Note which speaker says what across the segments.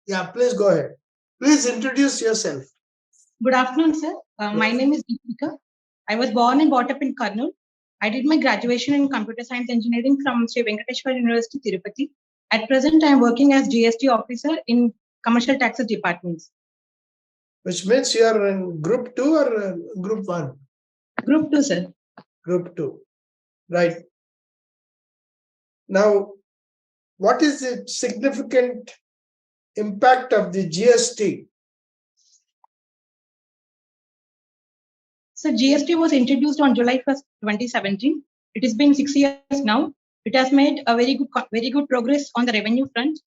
Speaker 1: Yeah, please go ahead. Please introduce yourself.
Speaker 2: Good afternoon, sir. My name is Deepika. I was born and brought up in Kurnool. I did my graduation in computer science engineering from Sri Venkateshwar University, Tirupati. At present, I am working as GST officer in commercial taxes departments.
Speaker 1: Which means you are in group 2 or group 1?
Speaker 2: Group 2, sir.
Speaker 1: Group 2. Right. Now, what is the significant impact of the GST?
Speaker 2: So GST was introduced on July 1st, 2017. It has been 6 years now. It has made a very good progress on the revenue front.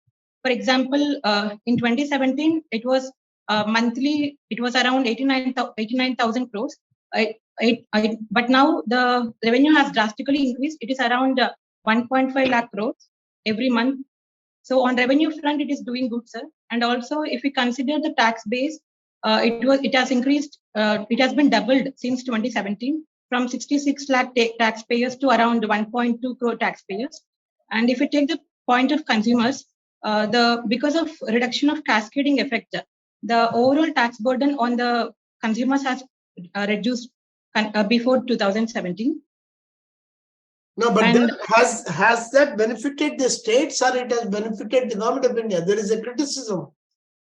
Speaker 2: For example, in 2017, it was monthly, it was around 89,000 crores. But now the revenue has drastically increased. It is around 1.5 lakh crores every month. So on revenue front, it is doing good, sir. And also, if we consider the tax base, it has increased. It has been doubled since 2017 from 66 lakh taxpayers to around 1.2 crore taxpayers. And if we take the point of consumers, because of reduction of cascading effect, the overall tax burden on the consumers has reduced before 2017.
Speaker 1: No, but then has that benefited the states or it has benefited the government of India? There is a criticism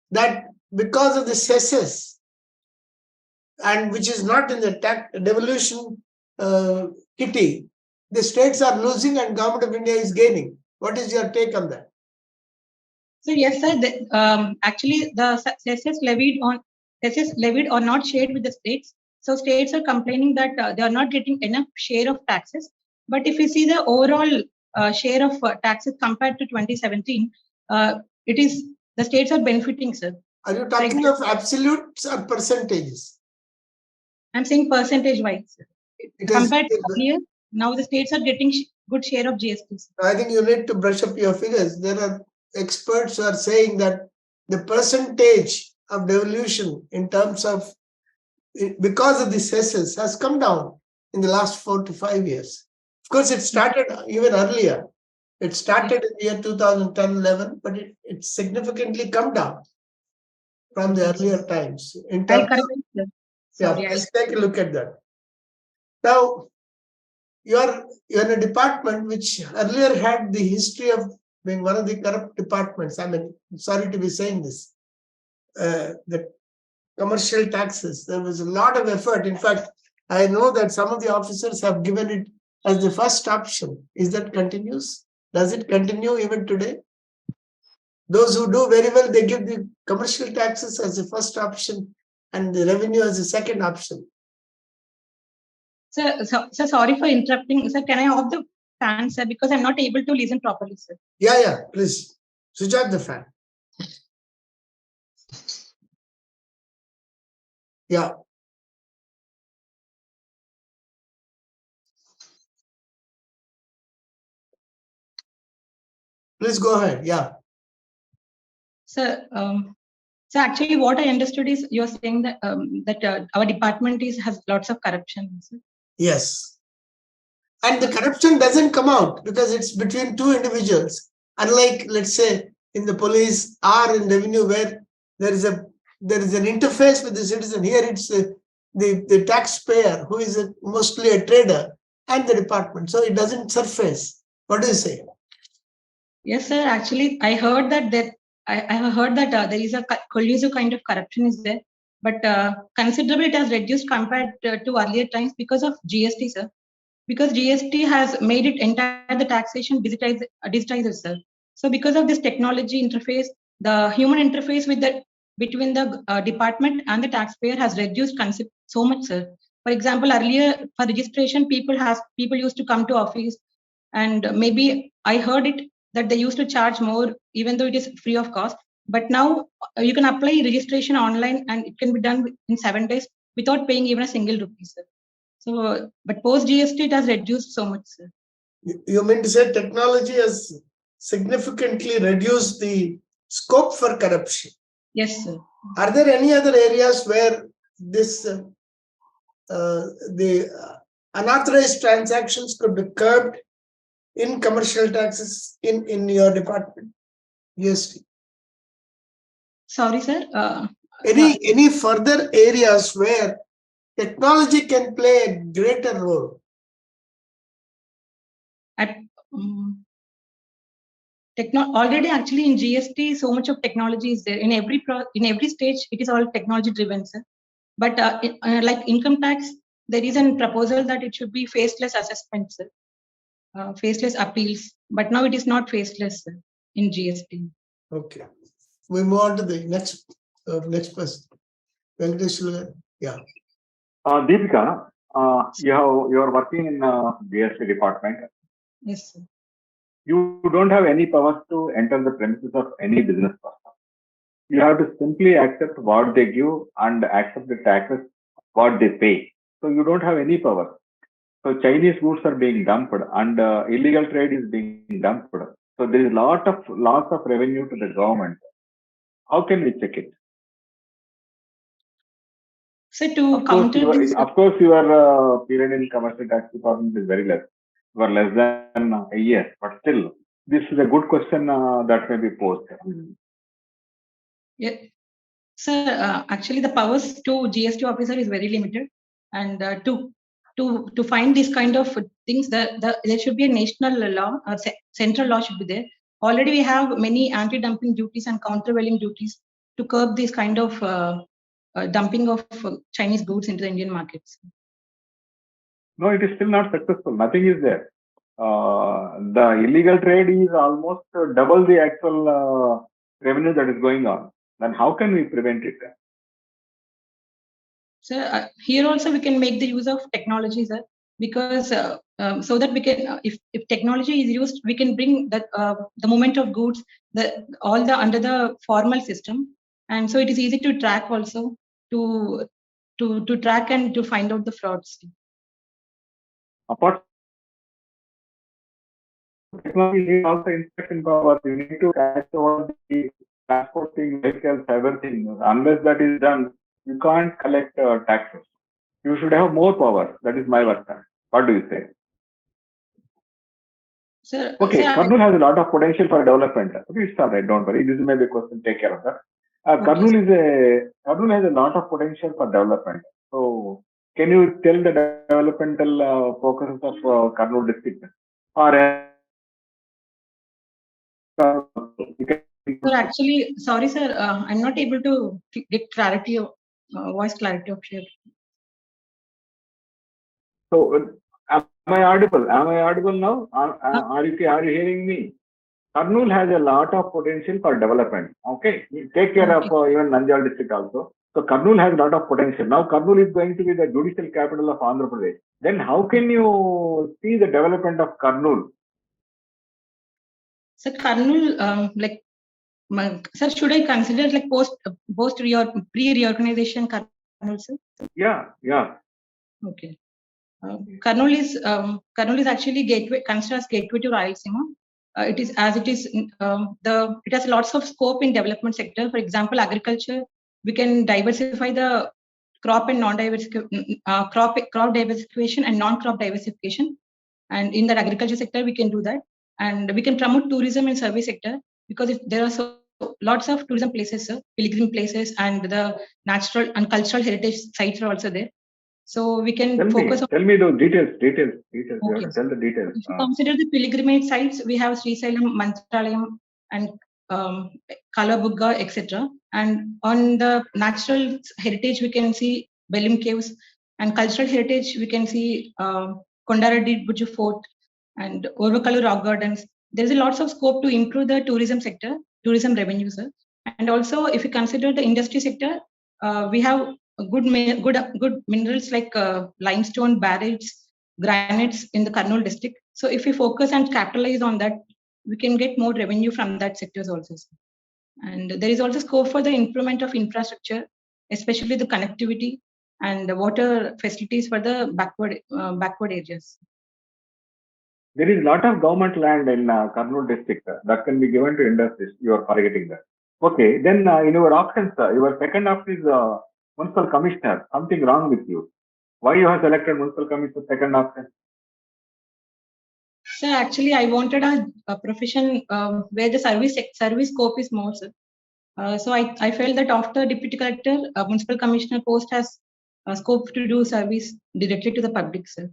Speaker 1: that because of the cesses, and which is not in the tax devolution kitty, the states are losing and government of India is gaining. What is your take on that?
Speaker 2: So yes, sir. Actually, the cesses levied are not shared with the states. So states are complaining that they are not getting enough share of taxes. But if you see the overall share of taxes compared to 2017, it is the states are benefiting, sir.
Speaker 1: Are you talking of absolutes or percentages?
Speaker 2: I'm saying percentage wise. Compared to earlier, now the states are getting good share of GST.
Speaker 1: I think you need to brush up your figures. There are experts who are saying that the percentage of devolution in terms of, because of the cesses, has come down in the last 4 to 5 years. Of course, it started even earlier. It started in the year 2010-11, but it significantly come down from the earlier times. In terms of, let's take a look at that. Now, you're in a department which earlier had the history of being one of the corrupt departments. I mean, sorry to be saying this. The commercial taxes, there was a lot of effort. In fact, I know that some of the officers have given it as the first option. Is that continuous? Does it continue even today? Those who do very well, they give the commercial taxes as the first option and the revenue as the second option.
Speaker 2: Sir, sorry for interrupting. Sir, can I off the fan, sir? Because I'm not able to listen properly, sir.
Speaker 1: Yeah, please. Switch off the fan. Yeah. Please go ahead. Yeah.
Speaker 2: Sir, so actually, what I understood is you're saying that our department has lots of corruption. Sir.
Speaker 1: Yes. And the corruption doesn't come out because it's between two individuals. Unlike, let's say, in the police or in revenue, where there is an interface with the citizen. Here it's the taxpayer who is mostly a trader and the department. So it doesn't surface. What do you say?
Speaker 2: Yes, sir. Actually, I heard that I have heard that there is a collusive kind of corruption is there, but considerably it has reduced compared to earlier times because of GST, sir. Because GST has made it entire the taxation digitized, sir. So because of this technology interface, the human interface between the department and the taxpayer has reduced so much, sir. For example, earlier for registration, people used to come to office, and maybe I heard it that they used to charge more, even though it is free of cost. But now you can apply registration online, and it can be done in 7 days without paying even a single rupee, sir. So, but post GST it has reduced so much, sir.
Speaker 1: You mean to say technology has significantly reduced the scope for corruption?
Speaker 2: Yes, sir.
Speaker 1: Are there any other areas where this the unauthorized transactions could be curbed in commercial taxes in your department? GST.
Speaker 2: Sorry, sir.
Speaker 1: Any further areas where technology can play a greater role?
Speaker 2: At already actually in GST, so much of technology is there. In every stage, it is all technology driven, sir. But like income tax, there is a proposal that it should be faceless assessment, sir. Faceless appeals. But now it is not faceless, sir, in GST.
Speaker 1: Okay. We move on to the next person. Venkatesh, yeah.
Speaker 3: Deepika, you are working in GST department.
Speaker 2: Yes, sir.
Speaker 3: You don't have any powers to enter the premises of any business person. You have to simply accept what they give and accept the taxes what they pay. So you don't have any power. So Chinese goods are being dumped and illegal trade is being dumped. So there is lots of revenue to the government. How can we check it?
Speaker 2: So to counter this,
Speaker 3: of course, your period in commercial tax department is very less. You are less than a year, but still, this is a good question that may be posed.
Speaker 2: yeah, sir. Actually, the powers to GST officer is very limited, and to find this kind of things, there should be a national law, central law should be there. Already, we have many anti-dumping duties and countervailing duties to curb this kind of dumping of Chinese goods into the Indian markets.
Speaker 3: No, it is still not successful. Nothing is there. The illegal trade is almost double the actual revenue that is going on. Then how can we prevent it?
Speaker 2: So here also we can make the use of technology, sir, because so that we can, if technology is used, we can bring the movement of goods, all the under the formal system, and so it is easy to track also to track and to find out the frauds.
Speaker 3: Apart from technology, you need also inspection power. You need to catch all the transporting vehicles, everything. Unless that is done, you can't collect taxes. You should have more power. That is my work. What do you say?
Speaker 2: Sir,
Speaker 3: Okay,
Speaker 2: sir,
Speaker 3: Kurnool has a lot of potential for development. Okay, it's all right. Don't worry. This is maybe a question. Take care of that. Kurnool has a lot of potential for development. So, can you tell the developmental focuses of Kurnool district? Or
Speaker 2: sir, actually, sorry, sir, I'm not able to get clarity of voice clarity of here.
Speaker 3: So, am I audible? Am I audible now? Are you hearing me? Kurnool has a lot of potential for development. Okay, take care of even Nanjal district also. So Kurnool has a lot of potential. Now Kurnool is going to be the judicial capital of Andhra Pradesh. Then how can you see the development of Kurnool?
Speaker 2: So Kurnool, like, sir, should I consider like pre-reorganization Kurnool, sir?
Speaker 3: Yeah.
Speaker 2: Okay. Kurnool is actually considered as gateway to Rayalaseema. It has lots of scope in development sector. For example, agriculture, we can diversify the crop and crop diversification and non-crop diversification. And in the agriculture sector, we can do that. And we can promote tourism and service sector, because if there are lots of tourism places, pilgrim places, and the natural and cultural heritage sites are also there. So we can focus on.
Speaker 3: Tell me the details.
Speaker 2: Okay.
Speaker 3: You have to tell the details.
Speaker 2: If you consider the pilgrimage sites, we have Srisailam, Mantralayam, and Kalabugga, etc. And on the natural heritage, we can see Belum Caves, and cultural heritage, we can see Kondareddy Buju Fort and Orvakalu Rock Gardens. There is lots of scope to improve the tourism sector, tourism revenue, sir. And also, if you consider the industry sector, we have good minerals like limestone, barrages, granites in the Kurnool district. So if we focus and capitalize on that, we can get more revenue from that sectors also. And there is also scope for the improvement of infrastructure, especially the connectivity and the water facilities for the backward areas.
Speaker 3: There is a lot of government land in Kurnool district that can be given to industries. You are forgetting that. Okay, then in your options, your second option is municipal commissioner. Something wrong with you. Why you have selected municipal commissioner second option?
Speaker 2: So actually, I wanted a profession where the service scope is more, sir. So I felt that after deputy collector, municipal commissioner post has scope to do service directly to the public, sir.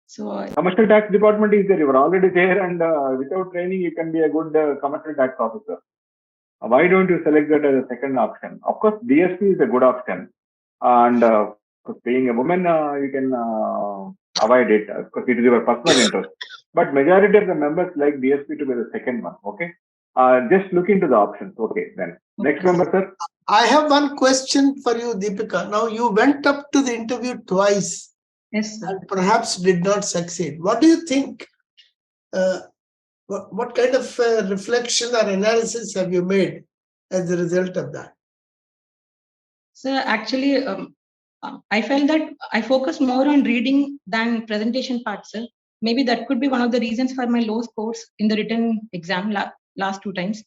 Speaker 2: So
Speaker 3: Commercial tax department is there. You are already there, and without training, you can be a good commercial tax officer. Why don't you select that as a second option? Of course, DSP is a good option, and being a woman, you can avoid it because it is your personal interest. But majority of the members like DSP to be the second one. Okay, just look into the options. Okay, then next member, sir.
Speaker 1: I have one question for you, Deepika. Now you went up to the interview twice.
Speaker 2: yes, sir.
Speaker 1: And perhaps did not succeed. What do you think? What kind of reflection or analysis have you made as a result of that?
Speaker 2: So actually, I felt that I focused more on reading than presentation part, sir. Maybe that could be one of the reasons for my low scores in the written exam last 2 times,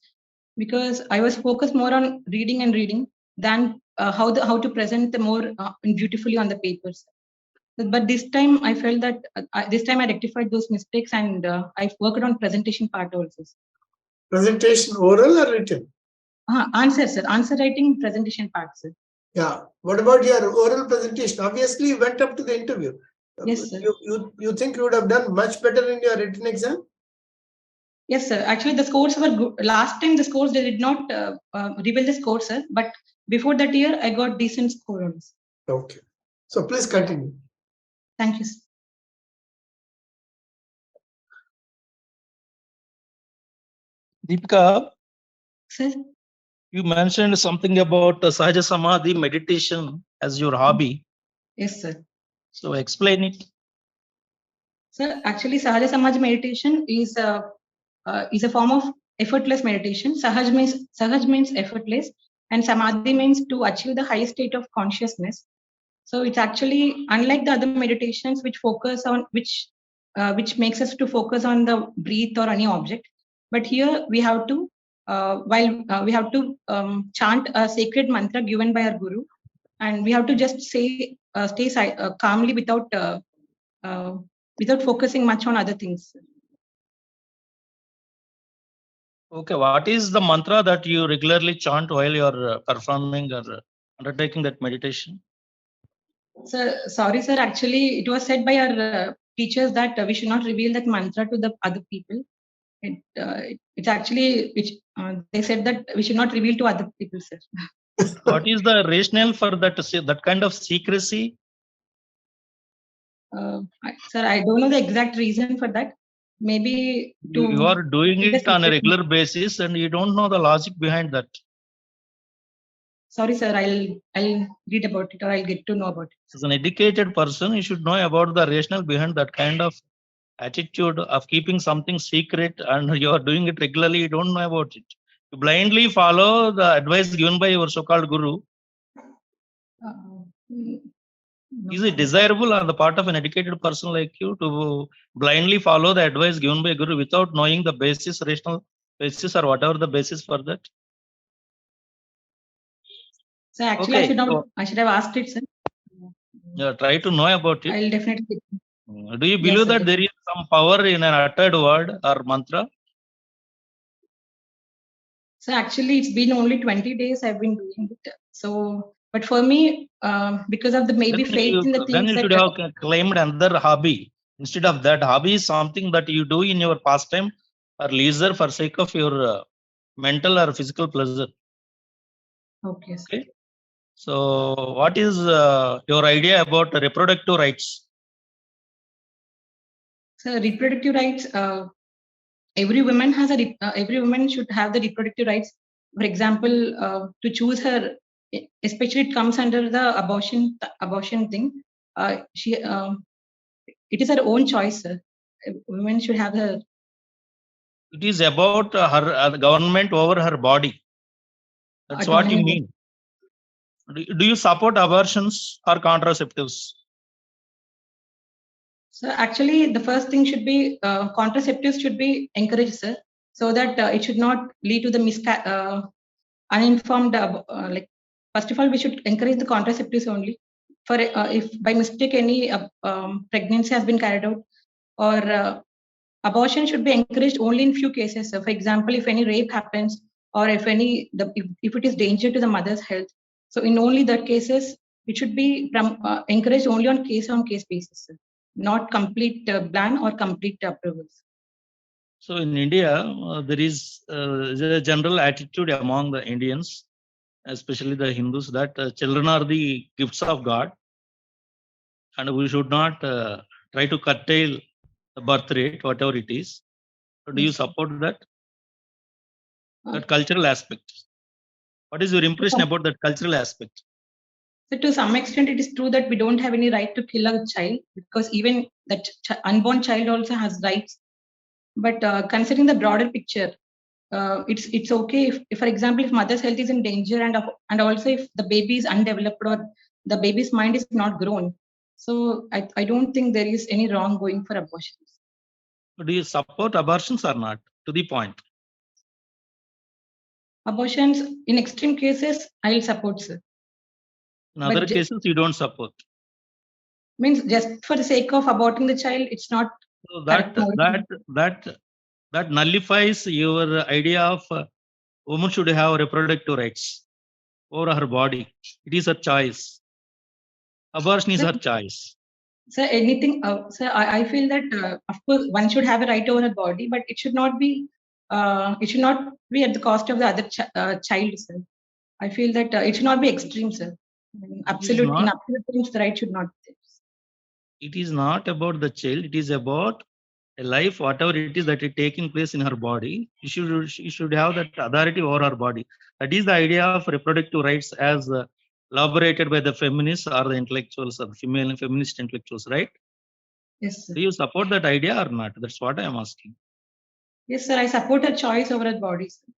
Speaker 2: because I was focused more on reading than how to present the more beautifully on the papers. But this time I felt that this time I rectified those mistakes, and I worked on presentation part also.
Speaker 1: Presentation oral or written?
Speaker 2: Answer, sir. Answer writing, presentation part, sir.
Speaker 1: Yeah. What about your oral presentation? Obviously, you went up to the interview.
Speaker 2: Yes, sir.
Speaker 1: You think you would have done much better in your written exam?
Speaker 2: Yes, sir. Actually, the scores were good. Last time the scores, they did not reveal the scores, sir. But before that year, I got decent scores.
Speaker 1: Okay. So please continue.
Speaker 2: Thank you, sir.
Speaker 4: Deepika,
Speaker 2: Sir?
Speaker 4: you mentioned something about Sahaja Samadhi meditation as your hobby.
Speaker 2: Yes, sir.
Speaker 4: So explain it.
Speaker 2: Sir, actually, Sahaja Samadhi meditation is a form of effortless meditation. Sahaj means effortless, and Samadhi means to achieve the highest state of consciousness. So it's actually unlike the other meditations which focus on which makes us to focus on the breath or any object. But here we have to chant a sacred mantra given by our guru, and we have to just stay calmly without focusing much on other things.
Speaker 4: Okay, what is the mantra that you regularly chant while you're performing or undertaking that meditation?
Speaker 2: Sir, sorry, sir. Actually, it was said by our teachers that we should not reveal that mantra to the other people. It's actually they said that we should not reveal to other people, sir.
Speaker 4: What is the rationale for that kind of secrecy?
Speaker 2: Sir, I don't know the exact reason for that. Maybe
Speaker 4: You are doing
Speaker 2: keep the
Speaker 4: it on a
Speaker 2: secret.
Speaker 4: regular basis and you don't know the logic behind that.
Speaker 2: Sorry, sir. I'll read about it, or I'll get to know about it.
Speaker 4: As an educated person, you should know about the rationale behind that kind of attitude of keeping something secret, and you are doing it regularly. You don't know about it. You blindly follow the advice given by your so-called guru. Is it desirable on the part of an educated person like you to blindly follow the advice given by guru without knowing the basis, rational basis, or whatever the basis for that?
Speaker 2: So actually,
Speaker 4: Okay,
Speaker 2: I should have asked it, sir.
Speaker 4: try to know about it.
Speaker 2: I'll definitely.
Speaker 4: Do you
Speaker 2: Yes,
Speaker 4: believe
Speaker 2: sir,
Speaker 4: that there is some power in an uttered word or mantra?
Speaker 2: So actually, it's been only 20 days I've been doing it. So, but for me, because of the maybe faith in the
Speaker 4: Then
Speaker 2: things
Speaker 4: you
Speaker 2: that
Speaker 4: should have claimed another hobby. Instead of that, hobby is something that you do in your pastime or leisure for sake of your mental or physical pleasure.
Speaker 2: Okay.
Speaker 4: Okay. So, what is your idea about reproductive rights?
Speaker 2: So reproductive rights. Every woman every woman should have the reproductive rights. For example, to choose her, especially it comes under the abortion thing. It is her own choice, sir. Women should have her.
Speaker 4: It is about her government over her body. That's what you mean. Do you support abortions or contraceptives?
Speaker 2: So actually, the first thing should be contraceptives should be encouraged, sir, so that it should not lead to the uninformed. Like first of all, we should encourage the contraceptives only. For if by mistake any pregnancy has been carried out, or abortion should be encouraged only in few cases. So for example, if any rape happens, or if if it is danger to the mother's health. So in only that cases, it should be encouraged only on case basis, sir. Not complete ban or complete approvals.
Speaker 4: So in India, there is a general attitude among the Indians, especially the Hindus, that children are the gifts of God, and we should not try to curtail the birth rate, whatever it is. So do you
Speaker 2: Yes.
Speaker 4: support that cultural aspect? What is your impression about that cultural aspect?
Speaker 2: So to some extent, it is true that we don't have any right to kill a child, because even that unborn child also has rights. But considering the broader picture, it's okay if, for example, if mother's health is in danger, and also if the baby is undeveloped or the baby's mind is not grown. So I don't think there is any wrong going for abortions.
Speaker 4: Do you support abortions or not? To the point.
Speaker 2: Abortions in extreme cases, I'll support, sir.
Speaker 4: In other
Speaker 2: But
Speaker 4: cases, you don't support.
Speaker 2: Means just for the sake of aborting the child, it's not
Speaker 4: So
Speaker 2: correct.
Speaker 4: that nullifies your idea of woman should have reproductive rights over her body. It is her choice. Abortion is her choice.
Speaker 2: Sir, anything, sir, I feel that of course one should have a right over a body, but it should not be at the cost of the other child, sir. I feel that it should not be extreme, sir. In absolute terms, the right should not be there.
Speaker 4: It is not about the child. It is about a life, whatever it is that is taking place in her body. You should have that authority over her body. That is the idea of reproductive rights as elaborated by the feminists or the intellectuals or the female feminist intellectuals, right?
Speaker 2: Yes, sir.
Speaker 4: Do you support that idea or not? That's what I am asking.
Speaker 2: Yes, sir. I support a choice over a body, sir.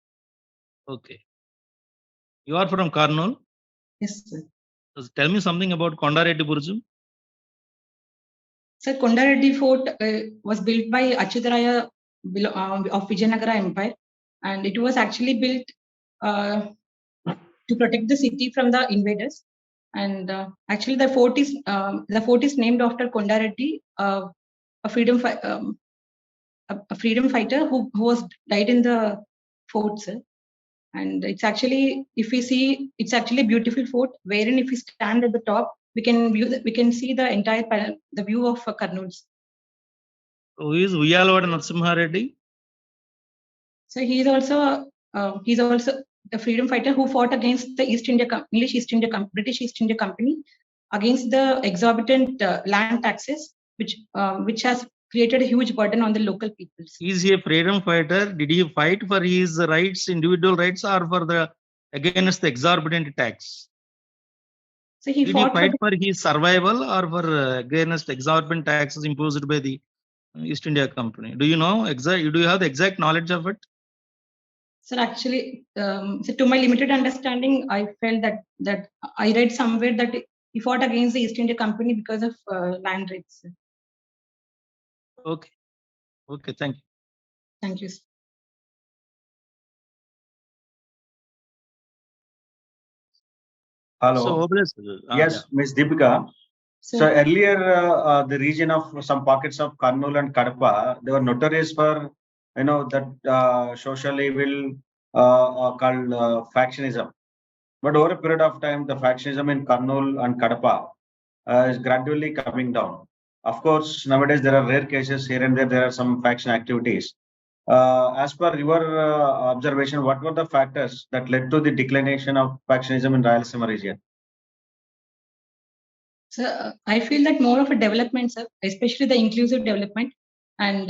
Speaker 4: Okay. You are from Karnool?
Speaker 2: Yes, sir.
Speaker 4: So tell me something about Kondareddy Burju.
Speaker 2: Sir, Kondareddy Fort was built by Achyutaraya of Vijayanagara Empire, and it was actually built to protect the city from the invaders. And actually, the fort is named after Kondareddy, a freedom fighter who was died in the fort, sir. And it's actually, if we see, it's actually a beautiful fort, wherein if we stand at the top, we can see the entire the view of Kurnool.
Speaker 4: Who is Uyalwada Narasimha Reddy?
Speaker 2: So he's also a freedom fighter who fought against the British East India Company against the exorbitant land taxes, which has created a huge burden on the local people.
Speaker 4: Is he a freedom fighter? Did he fight for his rights, individual rights, or for against the exorbitant tax?
Speaker 2: So he
Speaker 4: Did
Speaker 2: fought
Speaker 4: he fight for his survival or for against exorbitant taxes imposed by the East India Company? Do you know exact? Do you have the exact knowledge of it?
Speaker 2: Sir, actually, so to my limited understanding, I felt that I read somewhere that he fought against the East India Company because of land rates.
Speaker 4: Okay. Okay. Thank you.
Speaker 2: Thank you.
Speaker 5: Hello.
Speaker 4: So,
Speaker 5: yes, Ms. Deepika. So earlier, the region of some pockets of Kurnool and Kadapa, they were notorious for, that social evil called factionism. But over a period of time, the factionism in Kurnool and Kadapa is gradually coming down. Of course, nowadays there are rare cases here and there are some faction activities. As per your observation, what were the factors that led to the declination of factionism in Rayalaseema region?
Speaker 2: So I feel that more of a development, sir, especially the inclusive development, and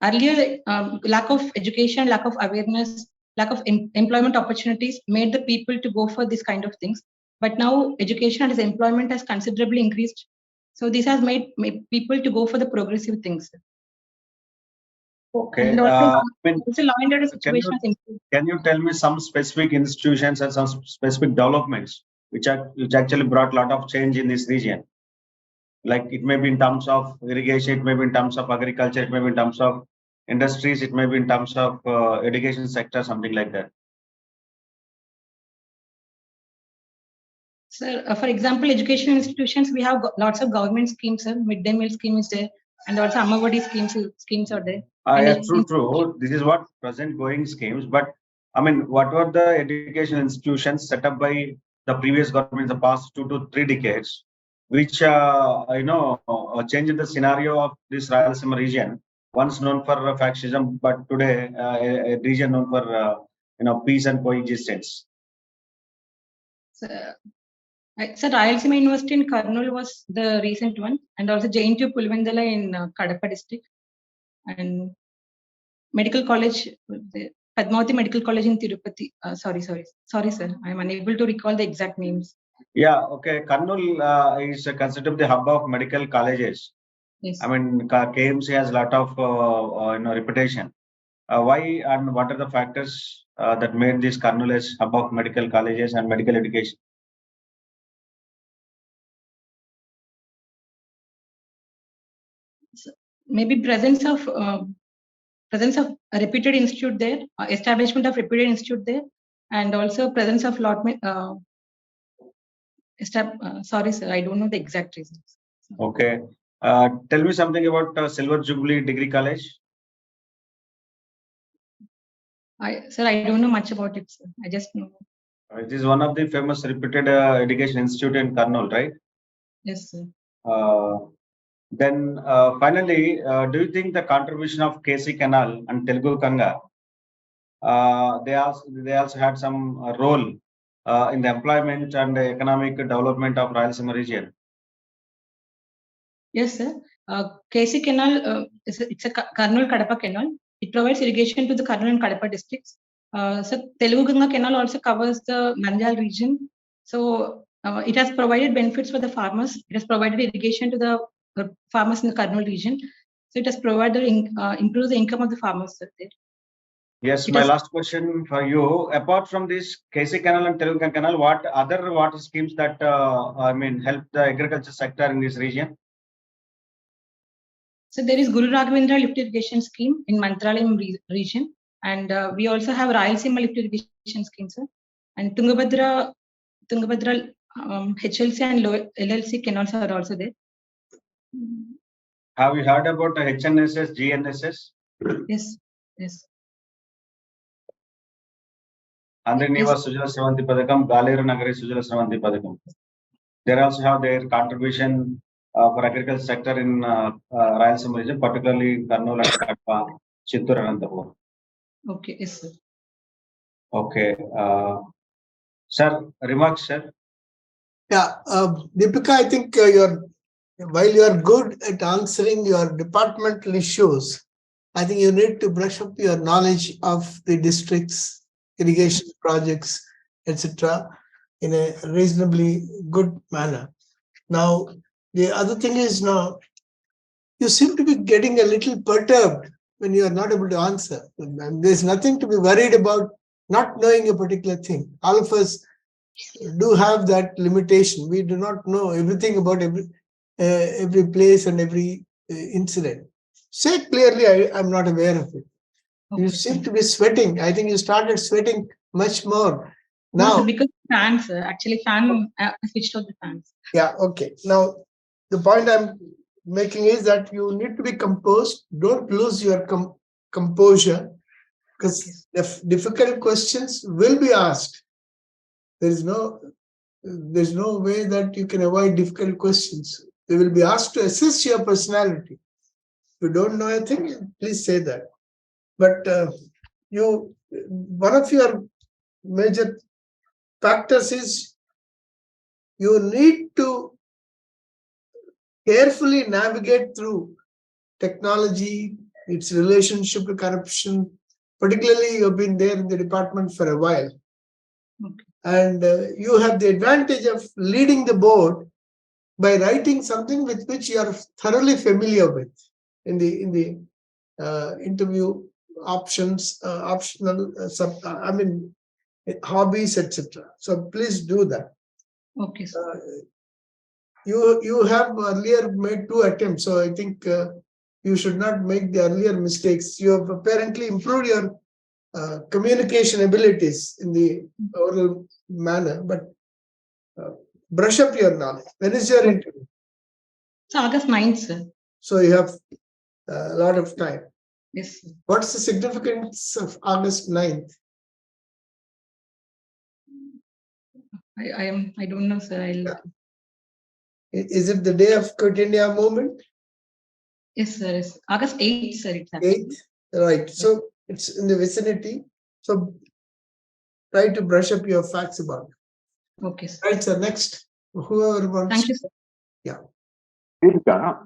Speaker 2: earlier lack of education, lack of awareness, lack of employment opportunities made the people to go for this kind of things. But now education and employment has considerably increased. So this has made people to go for the progressive things.
Speaker 5: Okay.
Speaker 2: And also law and order situation has improved.
Speaker 5: Can you tell me some specific institutions and some specific developments which actually brought a lot of change in this region? Like it may be in terms of irrigation, it may be in terms of agriculture, it may be in terms of industries, it may be in terms of education sector, something like that.
Speaker 2: Sir, for example, education institutions, we have lots of government schemes, sir. Midday meal scheme is there, and also Amavadi schemes are there.
Speaker 5: Yeah, true. This is what present going schemes, but I mean, what were the education institutions set up by the previous government in the past 2 to 3 decades, which changed the scenario of this Rayalaseema region, once known for fascism, but today a region known for peace and coexistence.
Speaker 2: So, Rayalaseema University in Kurnool was the recent one, and also JNTU Pulvendala in Kadapa district, and Medical College, Padmavati Medical College in Tirupati. Sorry, sir. I am unable to recall the exact names.
Speaker 5: Yeah, okay. Kurnool is considered the hub of medical colleges.
Speaker 2: Yes.
Speaker 5: I mean, KMC has a lot of reputation. Why and what are the factors that made this Kurnool as hub of medical colleges and medical education?
Speaker 2: Maybe presence of a reputed institute there, establishment of reputed institute there, and also presence of sorry, sir, I don't know the exact reasons.
Speaker 5: Okay. Tell me something about Silver Jubilee Degree College.
Speaker 2: Sir, I don't know much about it, sir. I just know.
Speaker 5: It is one of the famous reputed education institute in Kurnool, right?
Speaker 2: Yes, sir.
Speaker 5: Then finally, do you think the contribution of KC Canal and Telugu Kanga, they also had some role in the employment and the economic development of Rayalaseema region?
Speaker 2: Yes, sir. KC Canal, it's a Kurnool Kadapa Canal. It provides irrigation to the Kurnool and Kadapa districts. So Telugu Ganga Canal also covers the Nanjal region. So it has provided benefits for the farmers. It has provided irrigation to the farmers in the Kurnool region. So it has provided improves the income of the farmers there.
Speaker 5: Yes, my last question for you. Apart from this KC Canal and Telugu Canal, what other water schemes that help the agriculture sector in this region?
Speaker 2: So there is Guru Raghavendra lift irrigation scheme in Mantralayam region, and we also have Rayalaseema lift irrigation scheme, sir. And Tungabhadra HLC and LLC canals are also there.
Speaker 5: Have you heard about the HNSS, GNSS?
Speaker 2: Yes.
Speaker 5: Andre Niva Sujala Sravanti Padakam, Galeru Nagari Sujala Sravanti Padakam. They also have their contribution for agriculture sector in Rayalaseema region, particularly Kurnool and Kadapa, Chittoor and Anantapur.
Speaker 2: Okay, yes, sir.
Speaker 5: Okay. Sir, remarks, sir?
Speaker 1: Yeah, Deepika, I think while you are good at answering your departmental issues, I think you need to brush up your knowledge of the district's irrigation projects, etc., in a reasonably good manner. Now, the other thing is now, you seem to be getting a little perturbed when you are not able to answer. And there's nothing to be worried about not knowing a particular thing. All of us do have that limitation. We do not know everything about every place and every incident. Say clearly, I'm not aware of it. Okay. You seem to be sweating. I think you started sweating much more now.
Speaker 2: No, because fans, actually, I switched off the fans.
Speaker 1: Yeah, okay. Now, the point I'm making is that you need to be composed. Don't lose your composure, because difficult questions will be asked. There's no way that you can avoid difficult questions. They will be asked to assess your personality. If you don't know anything, please say that. But one of your major factors is you need to carefully navigate through technology, its relationship to corruption. Particularly, you've been there in the department for a while. Okay. And you have the advantage of leading the board by writing something with which you are thoroughly familiar with in the interview options, optional, hobbies, etc. So please do that.
Speaker 2: Okay.
Speaker 1: You have earlier made 2 attempts, so I think you should not make the earlier mistakes. You have apparently improved your communication abilities in the oral manner, but brush up your knowledge. When is your interview?
Speaker 2: It's August 9th, sir.
Speaker 1: So you have a lot of time.
Speaker 2: Yes, sir.
Speaker 1: What's the significance of August 9th?
Speaker 2: I don't know, sir.
Speaker 1: Is it the day of Quit India movement?
Speaker 2: Yes, sir. Yes. August 8th, sir. It's happening.
Speaker 1: 8th? Right. So it's in the vicinity. So try to brush up your facts about it.
Speaker 2: Okay, sir.
Speaker 1: Right, sir. Next. Whoever wants.
Speaker 2: Thank you, sir.
Speaker 3: Deepika,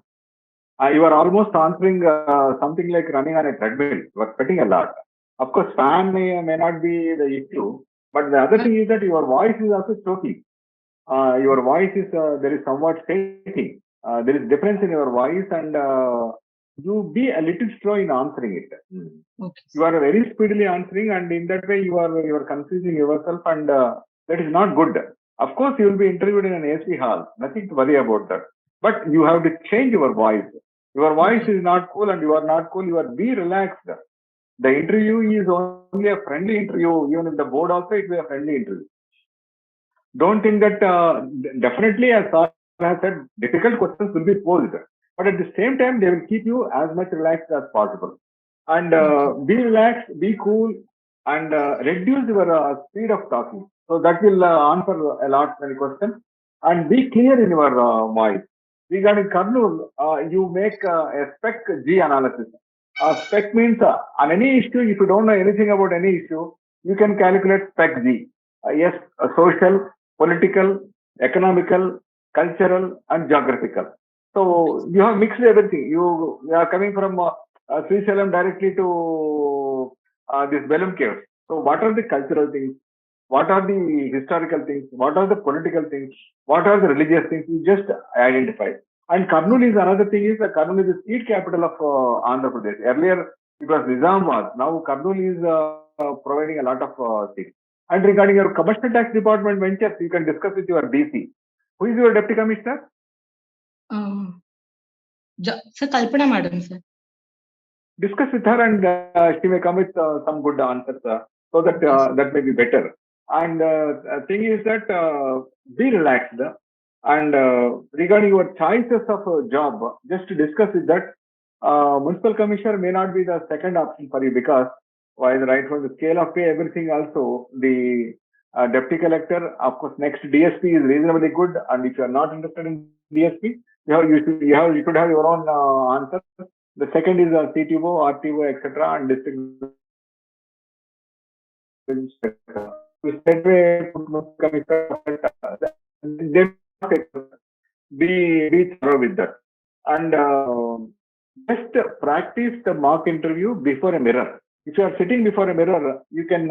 Speaker 3: you are almost answering something like running on a treadmill. You are sweating a lot. Of course, fan may not be the issue, but the other thing is that your voice is also choking. Your voice is there is somewhat shaking. There is difference in your voice, and you be a little slow in answering it.
Speaker 2: Okay.
Speaker 3: You are very speedily answering, and in that way you are confusing yourself, and that is not good. Of course, you will be interviewed in an AC hall. Nothing to worry about that. But you have to change your voice. Your voice is not cool, and you are not cool. You are be relaxed. The interview is only a friendly interview. Even if the board also, it will be a friendly interview. Don't think that definitely, as Sir has said, difficult questions will be posed, but at the same time, they will keep you as much relaxed as possible. And be relaxed, be cool, and reduce your speed of talking. So that will answer a lot many questions. And be clear in your voice. Regarding Karnool, you make a spec G analysis. Spec means on any issue, if you don't know anything about any issue, you can calculate spec G. Yes, social, political, economical, cultural, and geographical. So you have mixed everything. You are coming from Sri Salem directly to this Belum Caves. So what are the cultural things? What are the historical things? What are the political things? What are the religious things? You just identify. And Karnool is another thing is that Karnool is the seed capital of Andhra Pradesh. Earlier it was Nizamabad. Now Karnool is providing a lot of seeds. And regarding your commercial tax department ventures, you can discuss with your DC. Who is your deputy commissioner?
Speaker 2: Sir, Kalpana Madam, sir.
Speaker 3: Discuss with her, and she may come with some good answers, so that that may be better. And thing is that be relaxed. And regarding your choices of a job, just to discuss with that, municipal commissioner may not be the second option for you, because while right from the scale of pay, everything also, the deputy collector, of course, next DSP is reasonably good. And if you are not interested in DSP, you should have your own answer. The second is CTO, RTO, etc., and district. Be thorough with that, and just practice the mock interview before a mirror. If you are sitting before a mirror, you can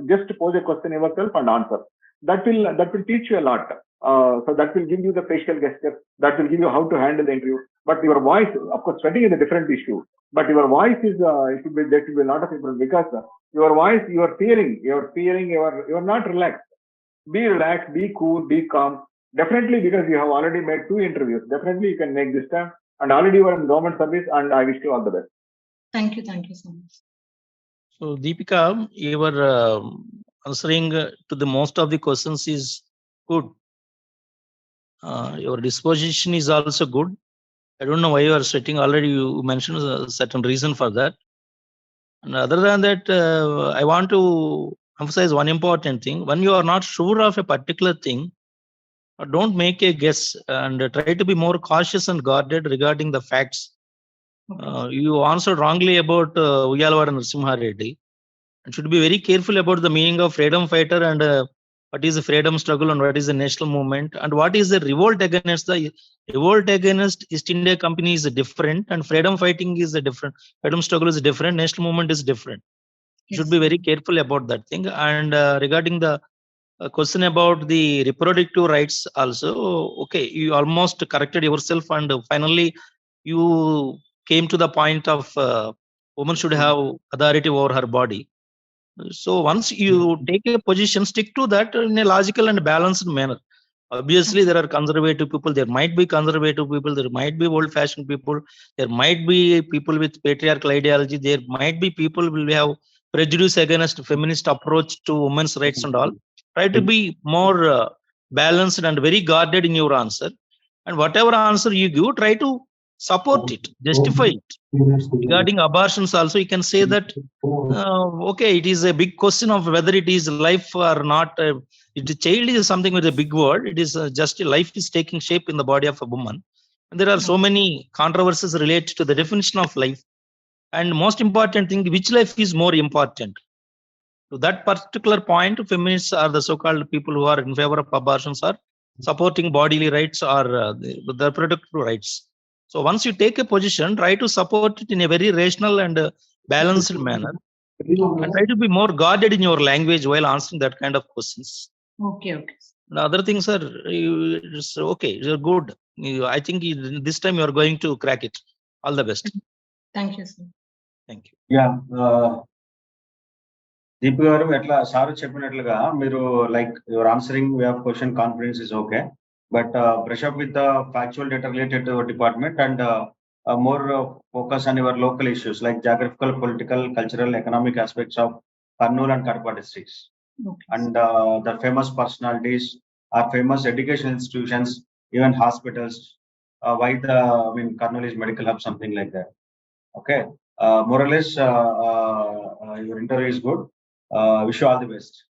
Speaker 3: just pose a question yourself and answer. That will teach you a lot. So that will give you the facial gesture. That will give you how to handle the interview. But your voice, of course, sweating is a different issue. But your voice is there should be a lot of improvement, because your voice, you are fearing, you are not relaxed. Be relaxed, be cool, be calm. Definitely, because you have already made 2 interviews. Definitely, you can make this time. And already you are in government service, and I wish you all the best.
Speaker 2: Thank you so much.
Speaker 4: So, Deepika, you were answering to the most of the questions is good. Your disposition is also good. I don't know why you are sitting. Already you mentioned a certain reason for that. And other than that, I want to emphasize one important thing. When you are not sure of a particular thing, don't make a guess, and try to be more cautious and guarded regarding the facts. You answered wrongly about Uyalwada Narasimha Reddy, and should be very careful about the meaning of freedom fighter, and what is the freedom struggle, and what is the national movement, and what is the revolt against East India Company is different, and freedom fighting is a different, freedom struggle is different, national movement is different. You should be very careful about that thing. And regarding the question about the reproductive rights also, okay, you almost corrected yourself, and finally you came to the point of woman should have authority over her body. So once you take a position, stick to that in a logical and balanced manner. Obviously, there are conservative people. There might be conservative people. There might be old-fashioned people. There might be people with patriarchal ideology. There might be people will have prejudice against feminist approach to women's rights and all. Try to be more balanced and very guarded in your answer. And whatever answer you give, try to support it, justify it. Regarding abortions also, you can say that okay, it is a big question of whether it is life or not, Child is something with a big word. It is just life is taking shape in the body of a woman. And there are so many controversies related to the definition of life. And most important thing, which life is more important? To that particular point, feminists are the so-called people who are in favor of abortions or supporting bodily rights or the reproductive rights. So once you take a position, try to support it in a very rational and balanced manner, and try to be more guarded in your language while answering that kind of questions.
Speaker 2: Okay.
Speaker 4: The other things are it's okay. You're good. I think this time you're going to crack it. All the best.
Speaker 2: Thank you, sir.
Speaker 4: Thank you.
Speaker 5: Yeah. Deepika garu, etla saru cheppinatluga meeru like your answering way of question confidence is okay, but brush up with the factual data related to your department and more focus on your local issues like geographical, political, cultural, economic aspects of Kurnool and Kadapa districts.
Speaker 2: Okay.
Speaker 5: And the famous personalities or famous education institutions, even hospitals, why Kurnool is medical hub, something like that. Okay. More or less, your interview is good. Wish you all the best.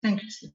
Speaker 2: Thank you, sir.